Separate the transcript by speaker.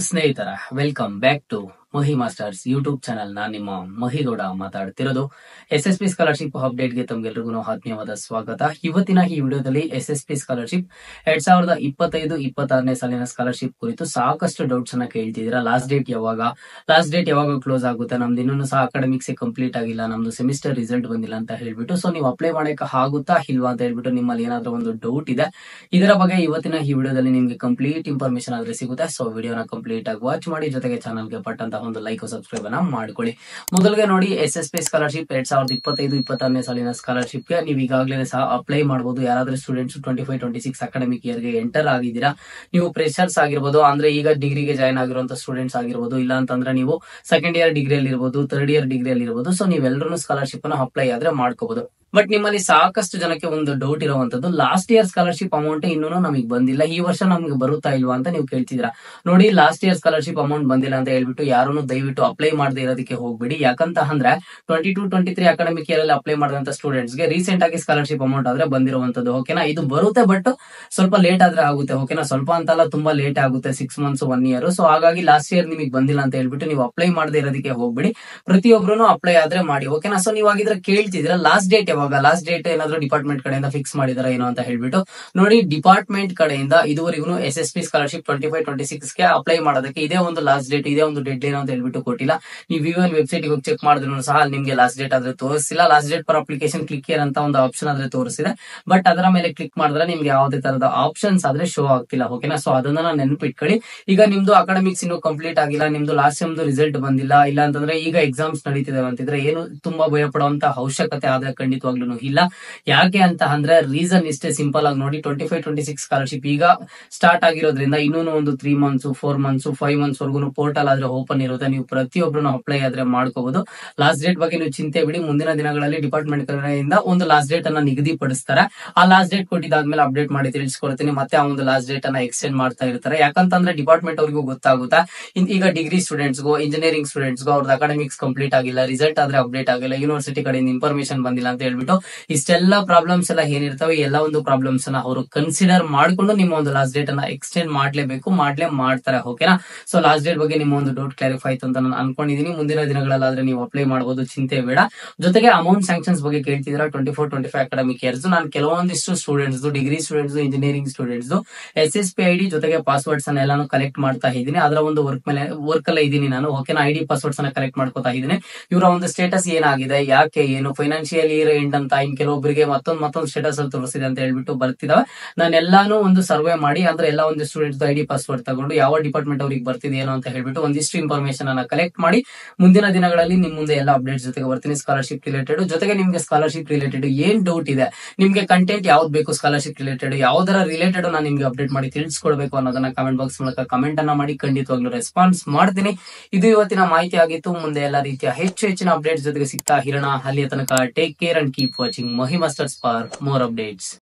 Speaker 1: ಸ್ನೇಹಿತರ welcome back to Mahi masters YouTube channel. ನಾನು ನಿಮ್ಮ ಮಹಿಗೌಡ ಮಾತಾಡ್ತಿರೋದು. SSP ಸ್ಕಾಲರ್ಶಿಪ್ ಅಪ್ಡೇಟ್ ಗೆ ತಮ್ಗೆಲ್ರಿಗೂ ಆತ್ಮೀಯವಾದ ಸ್ವಾಗತ. ಇವತ್ತಿನ ಈ ವಿಡಿಯೋದಲ್ಲಿ SSP ಸ್ಕಾಲರ್ಶಿಪ್ 2025-26ನೇ ಸಾಲಿನ ಸ್ಕಾಲರ್ಶಿಪ್ ಕುರಿತು ಸಾಕಷ್ಟು ಡೌಟ್ಸ್ ಅನ್ನ ಕೇಳ್ತಿದ್ದೀರಾ. ಲಾಸ್ಟ್ ಡೇಟ್ ಯಾವಾಗ ಕ್ಲೋಸ್ ಆಗುತ್ತೆ, ನಮ್ದು ಇನ್ನೂ ಸಹ ಅಕಾಡೆಮಿಕ್ಸ್ ಕಂಪ್ಲೀಟ್ ಆಗಿಲ್ಲ, ನಮ್ದು ಸೆಮಿಸ್ಟರ್ ರಿಸಲ್ಟ್ ಬಂದಿಲ್ಲ ಅಂತ ಹೇಳ್ಬಿಟ್ಟು, ಸೊ ನೀವು ಅಪ್ಲೈ ಮಾಡಕ್ಕೆ ಆಗುತ್ತಾ ಇಲ್ವಾ ಅಂತ ಹೇಳ್ಬಿಟ್ಟು ನಿಮ್ಮಲ್ಲಿ ಏನಾದ್ರೂ ಒಂದು ಡೌಟ್ ಇದೆ, ಇದರ ಬಗ್ಗೆ ಇವತ್ತಿನ ಈ ವಿಡಿಯೋದಲ್ಲಿ ನಿಮ್ಗೆ ಕಂಪ್ಲೀಟ್ ಇನ್ಫಾರ್ಮೇಶನ್ ಆದ್ರೆ ಸಿಗುತ್ತೆ. ಸೊ ವಿಡಿಯೋನ ಕಂಪ್ಲೀಟ್ ಆಗಿ ವಾಚ್ ಮಾಡಿ, ಜೊತೆಗೆ ಚಾನಲ್ಗೆ ಪಟ್ಟಂತ ಒಂದು ಲೈಕ್ ಸಬ್ಸ್ಕ್ರೈಬ್ ಅನ್ನ ಮಾಡ್ಕೊಳ್ಳಿ. ಮೊದಲಿಗೆ ನೋಡಿ, SSP ಸ್ಕಾಲರ್ಶಿಪ್ 2025-26ನೇ ಸಾಲಿನ ಸ್ಕಾಲರ್ಶಿಪ್ ಗೆ ನೀವು ಈಗಾಗಲೇ ಸಹ ಅಪ್ಲೈ ಮಾಡಬಹುದು. ಯಾರಾದ್ರೂ ಸ್ಟೂಡೆಂಟ್ಸ್ 25-26 ಅಕಾಡೆಮಿಕ್ ಇಯರ್ ಗೆ ಎಂಟರ್ ಆಗಿದ್ದೀರಾ, ನೀವು ಫ್ರೆಶರ್ಸ್ ಆಗಿರ್ಬೋದು, ಅಂದ್ರೆ ಈಗ ಡಿಗ್ರಿಗೆ ಜಾಯ್ನ್ ಆಗಿರುವಂತ ಸ್ಟೂಡೆಂಟ್ಸ್ ಆಗಿರ್ಬೋದು, ಇಲ್ಲ ಅಂತಂದ್ರೆ ನೀವು ಸೆಕೆಂಡ್ ಇಯರ್ ಡಿಗ್ರಿಯಲ್ಲಿ ಇರ್ಬೋದು, ಥರ್ಡ್ ಇಯರ್ ಡಿಗ್ರಿಯಲ್ಲಿ ಇರ್ಬೋದು, ಸೊ ನೀವೆಲ್ಲರೂ ಸ್ಕಾಲರ್ಶಿಪ್ ಅನ್ನು ಅಪ್ಲೈ ಆದ್ರೆ ಮಾಡ್ಕೋಬಹುದು. ಬಟ್ ನಿಮ್ಮಲ್ಲಿ ಸಾಕಷ್ಟು ಜನಕ್ಕೆ ಒಂದು ಡೌಟ್ ಇರುವಂತದ್ದು, ಲಾಸ್ಟ್ ಇಯರ್ ಸ್ಕಾಲರ್ಶಿಪ್ ಅಮೌಂಟ್ ಇನ್ನೂ ನಮಗೆ ಬಂದಿಲ್ಲ, ಈ ವರ್ಷ ನಮ್ಗೆ ಬರುತ್ತಾ ಇಲ್ವಾ ಅಂತ ನೀವು ಕೇಳ್ತಿದ್ದೀರಾ. ನೋಡಿ, ಲಾಸ್ಟ್ ಇಯರ್ ಸ್ಕಾಲರ್ಶಿಪ್ ಅಮೌಂಟ್ ಬಂದಿಲ್ಲ ಅಂತ ಹೇಳ್ಬಿಟ್ಟು ಯಾರನ್ನು ದಯವಿಟ್ಟು ಅಪ್ಲೈ ಮಾಡದೇ ಇರೋದಕ್ಕೆ ಹೋಗ್ಬಿಡಿ. ಯಾಕಂತ ಅಂದ್ರೆ 22-23 ಅಕಾಡೆಮಿಕ್ ಇಯರ್ ಅಲ್ಲಿ ಅಪ್ಲೈ ಮಾಡಿದಂತ ಸ್ಟೂಡೆಂಟ್ಸ್ ಗೆ ರೀಸೆಂಟ್ ಆಗಿ ಸ್ಕಾಲರ್ಶಿಪ್ ಅಮೌಂಟ್ ಆದ್ರೆ ಬಂದಿರುವಂತದ್ದು. ಓಕೆನಾ, ಇದು ಬರುತ್ತೆ, ಬಟ್ ಸ್ವಲ್ಪ ಲೇಟ್ ಆದ್ರೆ ಆಗುತ್ತೆ. ಓಕೆನಾ, ಸ್ವಲ್ಪ ಅಂತಲ್ಲ, ತುಂಬಾ ಲೇಟ್ ಆಗುತ್ತೆ, 6 ಮಂತ್ಸ್ 1 ಇಯರ್. ಸೊ ಹಾಗಾಗಿ ಲಾಸ್ಟ್ ಇಯರ್ ನಿಮಗೆ ಬಂದಿಲ್ಲ ಅಂತ ಹೇಳ್ಬಿಟ್ಟು ನೀವು ಅಪ್ಲೈ ಮಾಡದೇ ಇರೋದಕ್ಕೆ ಹೋಗ್ಬಿಡಿ. ಪ್ರತಿಯೊಬ್ಬರು ಅಪ್ಲೈ ಆದ್ರೆ ಮಾಡಿ. ಓಕೆನಾ, ಸೊ ನೀವು ಆಗಿದ್ರೆ ಕೇಳ್ತಿದ್ದೀರಾ ಲಾಸ್ಟ್ ಡೇಟ್ ಯಾವಾಗ, ಲಾಸ್ಟ್ ಡೇಟ್ ಏನಾದ್ರು ಡಿಪಾರ್ಟ್ಮೆಂಟ್ ಕಡೆಯಿಂದ ಫಿಕ್ಸ್ ಮಾಡಿದಾರ ಏನೋ ಅಂತ ಹೇಳ್ಬಿಟ್ಟು. ನೋಡಿ, ಡಿಪಾರ್ಟ್ಮೆಂಟ್ ಕಡೆಯಿಂದ ಇದುವರೆಗೂ SSP ಸ್ಕಾಲರ್ಶಿಪ್ 25-26 ಗೆ ಅಪ್ಲೈ ಮಾಡೋದಕ್ಕೆ ಇದೇ ಒಂದು ಲಾಸ್ಟ್ ಡೇಟ್, ಇದೇ ಒಂದು ಡೆಡ್ ಲೈನ್ ಅಂತ ಹೇಳ್ಬಿಟ್ಟು ಕೊಟ್ಟಿಲ್ಲ. ನೀವು ವಿವನ್ ವೆಬ್ಸೈಟ್ ಹೋಗಿ ಚೆಕ್ ಮಾಡಿದ್ರು ಸಹ ನಿಮ್ಗೆ ಲಾಸ್ಟ್ ಡೇಟ್ ಆದ್ರೆ ತೋರಿಸಿಲ್ಲ. Last date for application click here ಅಂತ ಒಂದು ಆಪ್ಷನ್ ಆದ್ರೆ ತೋರಿಸಿದೆ, ಬಟ್ ಅದರ ಮೇಲೆ ಕ್ಲಿಕ್ ಮಾಡಿದ್ರೆ ನಿಮ್ಗೆ ಯಾವುದೇ ತರದ ಆಪ್ಷನ್ಸ್ ಆದ್ರೆ ಶೋ ಆಗ್ತಿಲ್ಲ. ಓಕೆನಾ, ಸೊ ಅದನ್ನ ನೆನಪಿಟ್ಕೊಳ್ಳಿ. ಈಗ ನಿಮ್ದು ಅಕಾಡೆಮಿಕ್ಸ್ ಇನ್ನೂ ಕಂಪ್ಲೀಟ್ ಆಗಿಲ್ಲ, ನಿಮ್ದು ಲಾಸ್ಟ್ ಸೆಮ್ದು ರಿಸಲ್ಟ್ ಬಂದಿಲ್ಲ, ಇಲ್ಲ ಅಂತಂದ್ರೆ ಈಗ ಎಕ್ಸಾಮ್ಸ್ ನಡೀತಿದೆ ಅಂತಿದ್ರೆ ಏನು ತುಂಬಾ ಭಯ ಪಡುವಂತ ಅವಶ್ಯಕತೆ ಆದ್ರೆ ಖಂಡಿತವಾಗ್ಲೂ ಇಲ್ಲ. ಯಾಕೆ ಅಂತ ಅಂದ್ರೆ ರೀಸನ್ ಇಷ್ಟೇ ಸಿಂಪಲ್ ಆಗಿ ನೋಡಿ, 25-26 ಸ್ಕಾಲರ್ಶಿಪ್ ಈಗ ಸ್ಟಾರ್ಟ್ ಆಗಿರೋದ್ರಿಂದ ಇನ್ನೂ ಒಂದು 3 ಮಂತ್ಸ್ 4 ಮಂತ್ಸ್ 5 ಮಂತ್ಸ್ ವರ್ಗು ಪೋರ್ಟಲ್ ಆದ್ರೆ ಓಪನ್ ಇರುತ್ತೆ, ನೀವು ಪ್ರತಿಯೊಬ್ಬರು ಅಪ್ಲೈ ಆದ್ರೆ ಮಾಡ್ಕೋಬಹುದು. ಲಾಸ್ಟ್ ಡೇಟ್ ಬಗ್ಗೆ ನೀವು ಚಿಂತೆ ಬಿಡಿ, ಮುಂದಿನ ದಿನಗಳಲ್ಲಿ ಡಿಪಾರ್ಟ್ಮೆಂಟ್ ಕಡೆಯಿಂದ ಒಂದು ಲಾಸ್ಟ್ ಡೇಟ್ ಅನ್ನ ನಿಗದಿಪಡಿಸ್ತಾರೆ. ಆ ಲಾಸ್ಟ್ ಡೇಟ್ ಕೊಟ್ಟಿದ್ದಾದ್ಮೇಲೆ ಅಪ್ಡೇಟ್ ಮಾಡಿ ತಿಳಿಸ್ಕೊಡ್ತೀನಿ. ಮತ್ತೆ ಆ ಒಂದು ಲಾಸ್ಟ್ ಡೇಟ್ ಅನ್ನ ಎಕ್ಸ್ಟೆಂಡ್ ಮಾಡ್ತಾ ಇರ್ತಾರೆ. ಯಾಕಂತಂದ್ರೆ ಡಿಪಾರ್ಟ್ಮೆಂಟ್ ಅವ್ರಿಗೂ ಗೊತ್ತಾಗುತ್ತಾ, ಈಗ ಡಿಗ್ರಿ ಸ್ಟೂಡೆಂಟ್ಸ್ಗೂ ಇಂಜಿನಿಯರಿಂಗ್ ಸ್ಟೂಡೆಂಟ್ಸ್ಗೂ ಅವ್ರದ್ದು ಅಕಾಡೆಮಿಕ್ಸ್ ಕಂಪ್ಲೀಟ್ ಆಗಿಲ್ಲ, ರಿಸಲ್ಟ್ ಆದ್ರೆ ಅಪ್ಡೇಟ್ ಆಗಿಲ್ಲ, ಯೂನಿವರ್ಸಿಟಿ ಕಡೆಯಿಂದ ಇನ್ಫಾರ್ಮೇಶನ್ ಬಂದಿಲ್ಲ ಅಂತ ಹೇಳ್ಬಿಟ್ಟು ಇಷ್ಟೆಲ್ಲ ಪ್ರಾಬ್ಲಮ್ಸ್ ಎಲ್ಲ ಏನಿರ್ತವೆ, ಎಲ್ಲ ಒಂದು ಪ್ರಾಬ್ಲಮ್ಸ್ ಅನ್ನ ಅವರು ಕನ್ಸಿಡರ್ ಮಾಡ್ಕೊಂಡು ನಿಮ್ಮ ಒಂದು ಲಾಸ್ಟ್ ಡೇಟ್ ಅನ್ನ ಎಕ್ಸ್ಟೆಂಡ್ ಮಾಡ್ತಾರೆ. ಓಕೆನಾ, ಸೊ ಲಾಸ್ಟ್ ಡೇಟ್ ಬಗ್ಗೆ ನಿಮ್ಮ ಒಂದು ಡೌಟ್ ಕ್ಲಾರಿಫೈ ಆಯ್ತು ಅಂತ ನಾನು ಅನ್ಕೊಂಡಿದೀನಿ. ಮುಂದಿನ ದಿನಗಳಲ್ಲಾದ್ರೆ ನೀವು ಅಪ್ಲೈ ಮಾಡಬಹುದು, ಚಿಂತೆ ಬೇಡ. ಜೊತೆಗೆ ಅಮೌಂಟ್ ಸ್ಯಾಂಕ್ಷನ್ಸ್ ಬಗ್ಗೆ ಕೇಳ್ತಿದ್ದೀರಾ. 24-25 ಅಕಾಡೆಮಿಕ್ ಇಯರ್ಸ್ ನಾನು ಕೆಲವೊಂದಿಷ್ಟು students, degree students, engineering students SSP ID ಜೊತೆಗೆ ಪಾಸ್ವರ್ಡ್ಸ್ ಅನ್ನ ಎಲ್ಲಾನು ಕಲೆಕ್ಟ್ ಮಾಡ್ತಾ ಇದ್ದೀನಿ. ಅದರ ಒಂದು ವರ್ಕ್ ಅಲ್ಲೇ ಇದ್ದೀನಿ ನಾನು. ಓಕೆನಾ, ID ಪಾಸ್ವರ್ಡ್ಸ್ ಅನ್ನ ಕಲೆಕ್ಟ್ ಮಾಡ್ಕೋತಾ ಇದ್ದೀನಿ. ಇವರ ಒಂದು ಸ್ಟೇಟಸ್ ಏನಾಗಿದೆ, ಯಾಕೆ ಏನು, ಫೈನಾನ್ಷಿಯಲ್ ಇಯರ್ ಎಂಡ್ ಅಂತ ಇನ್ ಕೆಲವೊಬ್ಬರಿಗೆ ಮತ್ತೊಂದು ಸ್ಟೇಟಸ್ ಅಲ್ಲಿ ತೋರಿಸಿದೆ ಅಂತ ಹೇಳ್ಬಿಟ್ಟು ಬರ್ತಿದಾವೆ. ನಾನು ಎಲ್ಲಾನು ಒಂದು ಸರ್ವೆ ಮಾಡಿ, ಅಂದ್ರೆ ಎಲ್ಲ ಒಂದು ಸ್ಟೂಡೆಂಟ್ಸ್ ID ಪಾಸ್ವರ್ಡ್ ತಗೊಂಡು ಯಾವ ಡಿಪಾರ್ಟ್ಮೆಂಟ್ ಅವ್ರಿಗೆ ಬರ್ತಿದೆ ಏನೋ ಅಂತ ಹೇಳ್ಬಿಟ್ಟು ಒಂದಿಷ್ಟು ಇನ್ಫಾರ್ಮೇಶನ್ ಅನ್ನ ಕಲೆಕ್ಟ್ ಮಾಡಿ ಮುಂದಿನ ದಿನಗಳಲ್ಲಿ ನಿಮ್ ಮುಂದೆ ಎಲ್ಲ ಅಪ್ಡೇಟ್ಸ್ ಜೊತೆಗೆ ಬರ್ತೀನಿ. ಸ್ಕಾಲರ್ಶಿಪ್ ರಿಲೇಟೆಡ್ ಜೊತೆಗೆ ನಿಮ್ಗೆ ಸ್ಕಾಲರ್ಶಿಪ್ ರಿಲೇಟೆಡ್ ಏನ್ ಡೌಟ್ ಇದೆ, ನಿಮ್ಗೆ ಕಂಟೆಂಟ್ ಯಾವ್ದು ಬೇಕು, ಸ್ಕಾಲರ್ಶಿಪ್ ರಿಲೇಟೆಡ್ ಯಾವ್ದರ ರಿಲೇಟೆಡ್ ನಾನು ನಿಮ್ಗೆ ಅಪ್ಡೇಟ್ ಮಾಡಿ ತಿಳಿಸ್ಕೊಡ್ಬೇಕು ಅನ್ನೋದನ್ನ ಕಮೆಂಟ್ ಬಾಕ್ಸ್ ಮೂಲಕ ಕಮೆಂಟ್ ಅನ್ನ ಮಾಡಿ, ಖಂಡಿತವಾಗ್ಲೂ ರೆಸ್ಪಾನ್ಸ್ ಮಾಡ್ತೀನಿ. ಇದು ಇವತ್ತಿನ ಮಾಹಿತಿ ಆಗಿತ್ತು. ಮುಂದೆ ಎಲ್ಲ ರೀತಿಯ ಹೆಚ್ಚಿನ ಅಪ್ಡೇಟ್ಸ್ ಜೊತೆಗೆ ಸಿಗ್ತಾ ಇರೋಣ. ಅಲ್ಲಿಯ ತನಕ take care and keep watching Mahi masters for more updates.